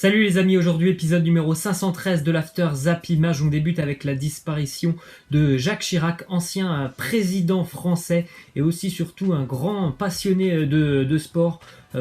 Salut les amis, aujourd'hui épisode numéro 513 de l'After Zap Image. On débute avec la disparition de Jacques Chirac, ancien président français et aussi surtout un grand passionné de sport.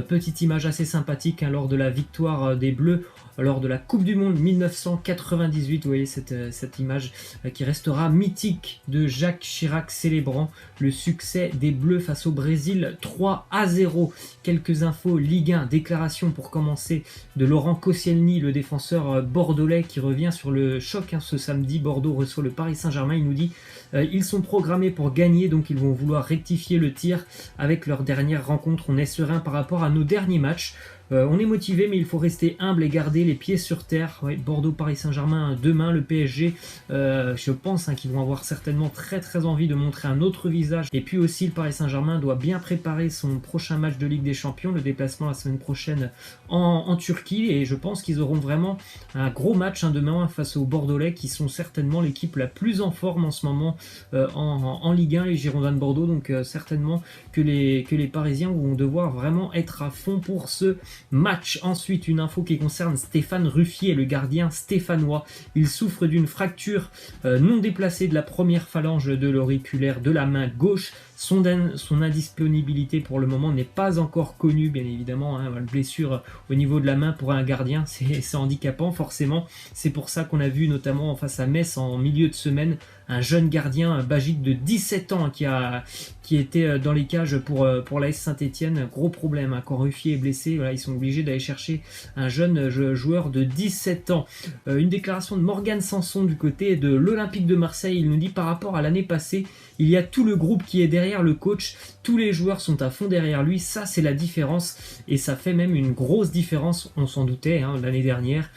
Petite image assez sympathique lors de la victoire des Bleus lors de la Coupe du Monde 1998. Vous voyez cette image qui restera mythique de Jacques Chirac célébrant le succès des Bleus face au Brésil 3-0. Quelques infos Ligue 1, déclaration pour commencer de Laurent Koscielny, le défenseur bordelais qui revient sur le choc ce samedi. Bordeaux reçoit le Paris Saint-Germain. Il nous dit ils sont programmés pour gagner, donc ils vont vouloir rectifier le tir avec leur dernière rencontre. On est serein par rapport à nos derniers matchs. On est motivé, mais il faut rester humble et garder les pieds sur terre. Ouais, Bordeaux-Paris Saint-Germain demain, le PSG, je pense qu'ils vont avoir certainement très envie de montrer un autre visage. Et puis aussi, le Paris Saint-Germain doit bien préparer son prochain match de Ligue des Champions, le déplacement la semaine prochaine en Turquie. Et je pense qu'ils auront vraiment un gros match demain face aux Bordelais, qui sont certainement l'équipe la plus en forme en ce moment en Ligue 1, les Girondins de Bordeaux. Donc certainement que les Parisiens vont devoir vraiment être à fond pour ce match. Ensuite, une info qui concerne Stéphane Ruffier, le gardien stéphanois. Il souffre d'une fracture non déplacée de la première phalange de l'auriculaire de la main gauche. Son indisponibilité pour le moment n'est pas encore connue, bien évidemment. Une blessure au niveau de la main pour un gardien, c'est handicapant forcément. C'est pour ça qu'on a vu notamment face à Metz en milieu de semaine un jeune gardien, Bagit de 17 ans, qui était dans les cages pour l'AS Saint-Etienne. Gros problème, quand Ruffier est blessé, voilà, ils sont obligés d'aller chercher un jeune joueur de 17 ans. Une déclaration de Morgan Sanson du côté de l'Olympique de Marseille. Il nous dit par rapport à l'année passée, il y a tout le groupe qui est derrière le coach, tous les joueurs sont à fond derrière lui, ça c'est la différence, et ça fait même une grosse différence, on s'en doutait l'année dernière.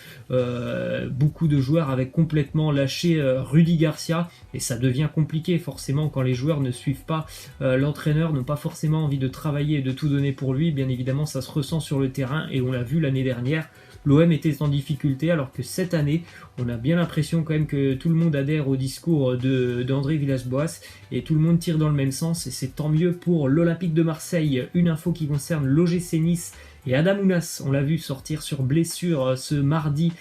Beaucoup de joueurs avaient complètement lâché Rudy Garcia, et ça devient compliqué forcément quand les joueurs ne suivent pas l'entraîneur, n'ont pas forcément envie de travailler et de tout donner pour lui. Bien évidemment ça se ressent sur le terrain, et on l'a vu l'année dernière. L'OM était en difficulté, alors que cette année, on a bien l'impression quand même que tout le monde adhère au discours d'André Villas-Boas et tout le monde tire dans le même sens, et c'est tant mieux pour l'Olympique de Marseille. Une info qui concerne l'OGC Nice et Adamounas, on l'a vu sortir sur blessure ce mardi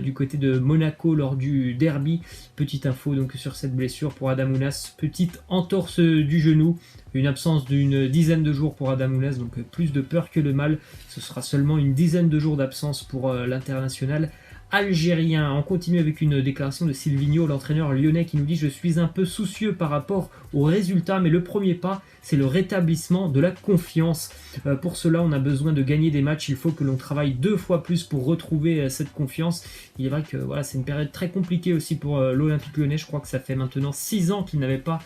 du côté de Monaco lors du derby. Petite info donc sur cette blessure pour Adamounas, petite entorse du genou, une absence d'une dizaine de jours pour Adamounas, donc plus de peur que de mal. Ce sera seulement une dizaine de jours d'absence pour l'international algérien. On continue avec une déclaration de Silvinho, l'entraîneur lyonnais, qui nous dit: je suis un peu soucieux par rapport aux résultats, mais le premier pas, c'est le rétablissement de la confiance. Pour cela, on a besoin de gagner des matchs. Il faut que l'on travaille 2 fois plus pour retrouver cette confiance. Il est vrai que voilà, c'est une période très compliquée aussi pour l'Olympique Lyonnais. Je crois que ça fait maintenant 6 ans qu'il n'avait pas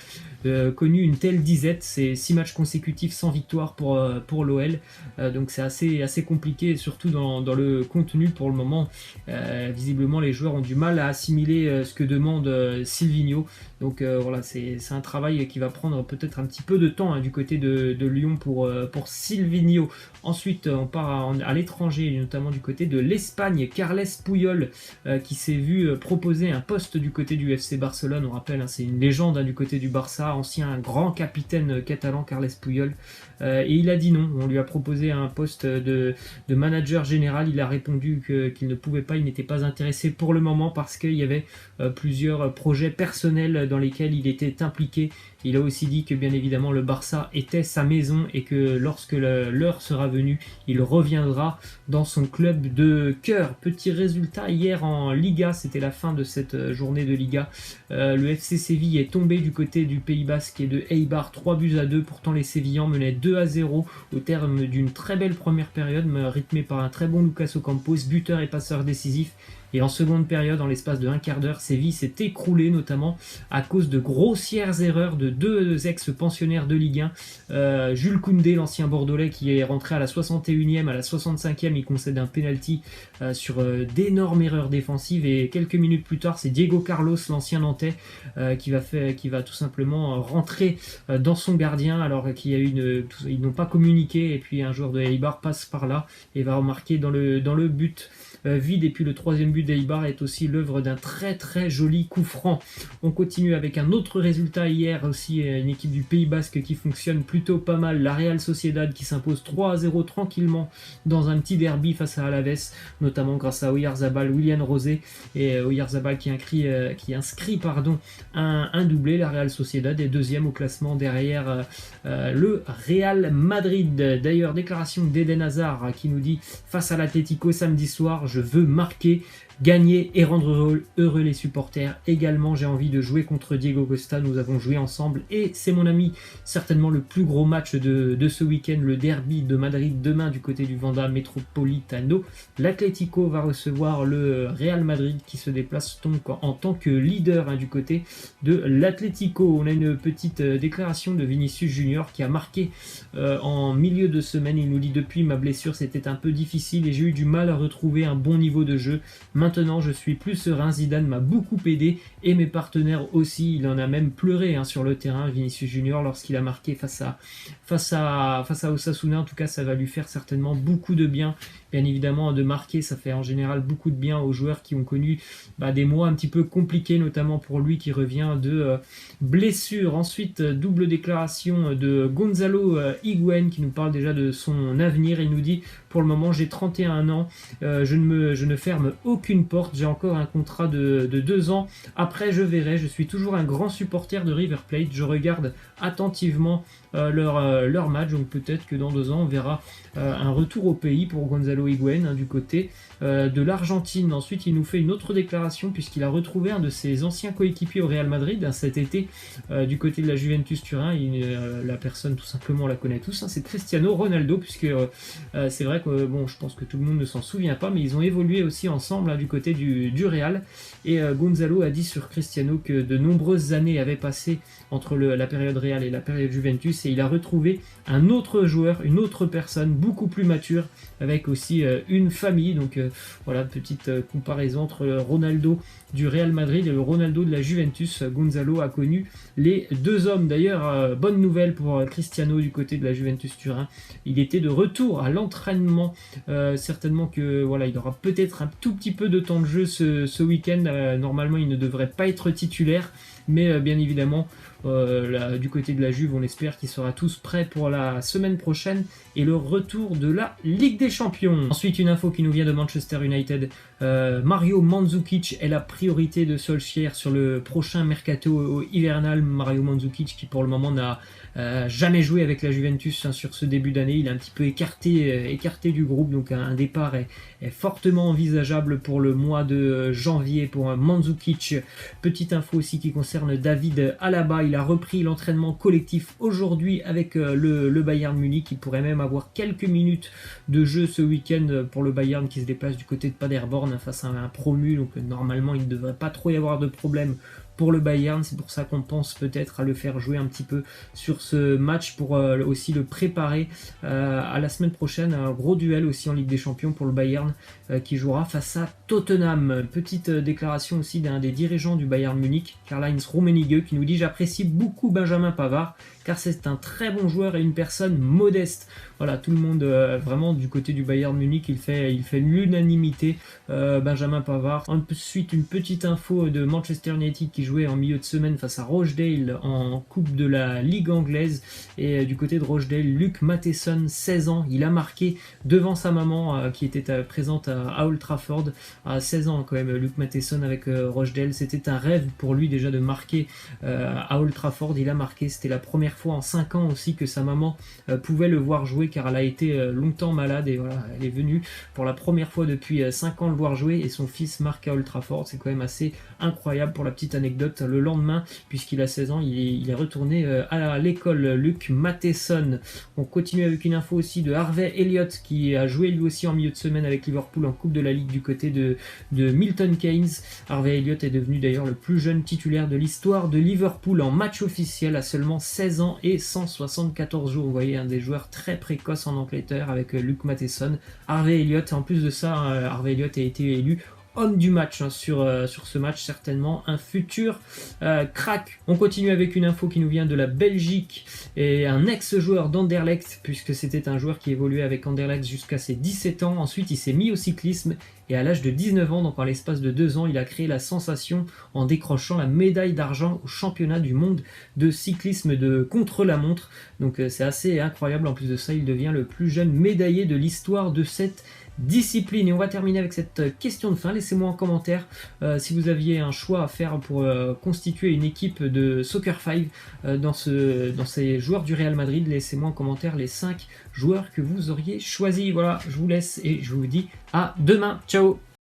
connu une telle disette. C'est 6 matchs consécutifs sans victoire pour l'OL. Donc c'est assez compliqué, surtout dans le contenu pour le moment. Visiblement, les joueurs ont du mal à assimiler ce que demande Silvinho. Donc voilà, c'est un travail qui va prendre peut-être un petit peu de temps du côté de Lyon pour Silvinho. Ensuite, on part à l'étranger, notamment du côté de l'Espagne. Carles Puyol qui s'est vu proposer un poste du côté du FC Barcelone. On rappelle, c'est une légende du côté du Barça, ancien grand capitaine catalan Carles Puyol. Et il a dit non. On lui a proposé un poste de manager général. Il a répondu qu'il ne pouvait pas, il n'était pas intéressé pour le moment parce qu'il y avait plusieurs projets personnels dans lesquels il était impliqué. Il a aussi dit que bien évidemment le Barça était sa maison et que lorsque l'heure sera venue, il reviendra dans son club de cœur. Petit résultat hier en Liga, c'était la fin de cette journée de Liga. Le FC Séville est tombé du côté du Pays Basque et de Eibar, 3-2. Pourtant les Sévillans menaient 2-0 au terme d'une très belle première période, rythmée par un très bon Lucas Ocampos, buteur et passeur décisif. Et en seconde période, en l'espace de un quart d'heure, Séville s'est écroulé, notamment à cause de grossières erreurs de 2 ex-pensionnaires de Ligue 1. Jules Koundé, l'ancien Bordelais, qui est rentré à la 61e, à la 65e, il concède un penalty sur d'énormes erreurs défensives. Et quelques minutes plus tard, c'est Diego Carlos, l'ancien Nantais, qui va tout simplement rentrer dans son gardien, alors qu'il y a ils n'ont pas communiqué. Et puis un joueur de Eibar passe par là et va remarquer dans le but vide, et puis le troisième but d'Eibar est aussi l'œuvre d'un très très joli coup franc. On continue avec un autre résultat hier aussi, une équipe du Pays Basque qui fonctionne plutôt pas mal, la Real Sociedad qui s'impose 3-0 tranquillement dans un petit derby face à Alaves, notamment grâce à Oyarzabal, Willian Rosé, et Oyarzabal qui inscrit un doublé. La Real Sociedad est deuxième au classement derrière le Real Madrid. D'ailleurs, déclaration d'Eden Hazard qui nous dit: face à l'Atlético samedi soir, je veux marquer, gagner et rendre heureux les supporters. Également, j'ai envie de jouer contre Diego Costa, nous avons joué ensemble et c'est mon ami. Certainement le plus gros match de ce week-end, le derby de Madrid demain du côté du Wanda Metropolitano. L'Atlético va recevoir le Real Madrid qui se déplace donc en tant que leader du côté de l'Atlético. On a une petite déclaration de Vinicius Junior qui a marqué en milieu de semaine. Il nous dit: depuis ma blessure, c'était un peu difficile et j'ai eu du mal à retrouver un bon niveau de jeu. Maintenant, je suis plus serein. Zidane m'a beaucoup aidé et mes partenaires aussi. Il en a même pleuré sur le terrain, Vinicius Junior, lorsqu'il a marqué face à Osasuna. En tout cas, ça va lui faire certainement beaucoup de bien. Bien évidemment, de marquer, ça fait en général beaucoup de bien aux joueurs qui ont connu des mois un petit peu compliqués, notamment pour lui qui revient de blessure. Ensuite, double déclaration de Gonzalo Higuaín qui nous parle déjà de son avenir. Il nous dit: pour le moment, j'ai 31 ans, je ne ferme aucune porte, j'ai encore un contrat de 2 ans. Après, je verrai. Je suis toujours un grand supporter de River Plate. Je regarde attentivement leur match, donc peut-être que dans 2 ans, on verra un retour au pays pour Gonzalo Higuaín du côté de l'Argentine. Ensuite, il nous fait une autre déclaration puisqu'il a retrouvé un de ses anciens coéquipiers au Real Madrid cet été du côté de la Juventus Turin. La personne, tout simplement, on la connaît tous, c'est Cristiano Ronaldo, puisque c'est vrai que je pense que tout le monde ne s'en souvient pas, mais ils ont évolué aussi ensemble du côté du Real. Et Gonzalo a dit sur Cristiano que de nombreuses années avaient passé entre la période Real et la période Juventus, et il a retrouvé un autre joueur, une autre personne beaucoup plus mature, avec aussi une famille. Donc voilà, petite comparaison entre le Ronaldo du Real Madrid et le Ronaldo de la Juventus. Gonzalo a connu les deux hommes. D'ailleurs, bonne nouvelle pour Cristiano du côté de la Juventus Turin. Il était de retour à l'entraînement. Certainement que il aura peut-être un tout petit peu de temps de jeu ce week-end. Normalement, il ne devrait pas être titulaire, mais bien évidemment, du côté de la Juve, on espère qu'ils seront tous prêts pour la semaine prochaine et le retour de la Ligue des Champions. Ensuite, une info qui nous vient de Manchester United. Mario Mandzukic est la priorité de Solskjaer sur le prochain mercato hivernal. Mario Mandzukic qui pour le moment n'a jamais joué avec la Juventus sur ce début d'année. Il est un petit peu écarté du groupe, donc un départ est fortement envisageable pour le mois de janvier pour Mandzukic. Petite info aussi qui concerne David Alaba. Il a repris l'entraînement collectif aujourd'hui avec le Bayern Munich. Il pourrait même avoir quelques minutes de jeu ce week-end pour le Bayern qui se déplace du côté de Paderborn face à un promu. Donc normalement, il ne devrait pas trop y avoir de problème pour le Bayern. C'est pour ça qu'on pense peut-être à le faire jouer un petit peu sur ce match pour aussi le préparer à la semaine prochaine. Un gros duel aussi en Ligue des Champions pour le Bayern qui jouera face à Tottenham. Petite déclaration aussi d'un des dirigeants du Bayern Munich, Karl-Heinz Rummenigge, qui nous dit: j'apprécie beaucoup Benjamin Pavard car c'est un très bon joueur et une personne modeste. Voilà, tout le monde vraiment du côté du Bayern Munich, il fait l'unanimité. Benjamin Pavard. Ensuite, une petite info de Manchester United qui jouait en milieu de semaine face à Rochdale en coupe de la Ligue anglaise. Et du côté de Rochdale, Luke Matheson, 16 ans, il a marqué devant sa maman qui était présente à Old Trafford. À 16 ans quand même, Luke Matheson avec Rochdale. C'était un rêve pour lui déjà de marquer à Old Trafford. Il a marqué, c'était la première fois en 5 ans aussi que sa maman pouvait le voir jouer, car elle a été longtemps malade et voilà, elle est venue pour la première fois depuis 5 ans le voir jouer et son fils marque à Old Trafford. C'est quand même assez incroyable. Pour la petite anecdote, le lendemain, puisqu'il a 16 ans, il est retourné à l'école. Luke Matheson. On continue avec une info aussi de Harvey Elliott qui a joué lui aussi en milieu de semaine avec Liverpool en Coupe de la Ligue du côté de Milton Keynes. Harvey Elliott est devenu d'ailleurs le plus jeune titulaire de l'histoire de Liverpool en match officiel à seulement 16 ans et 174 jours. Vous voyez, un des joueurs très précoces en Angleterre avec Luke Matheson. Harvey Elliott, en plus de ça, Harvey Elliott a été élu homme du match hein, sur ce match, certainement un futur crack. On continue avec une info qui nous vient de la Belgique et un ex-joueur d'Anderlecht, puisque c'était un joueur qui évoluait avec Anderlecht jusqu'à ses 17 ans. Ensuite, il s'est mis au cyclisme et à l'âge de 19 ans, donc en l'espace de 2 ans, il a créé la sensation en décrochant la médaille d'argent au championnat du monde de cyclisme de contre-la-montre. Donc c'est assez incroyable. En plus de ça, il devient le plus jeune médaillé de l'histoire de cette discipline. Et on va terminer avec cette question de fin. Laissez-moi en commentaire si vous aviez un choix à faire pour constituer une équipe de Soccer 5 dans ces joueurs du Real Madrid. Laissez-moi en commentaire les 5 joueurs que vous auriez choisis. Voilà, je vous laisse et je vous dis à demain. Ciao!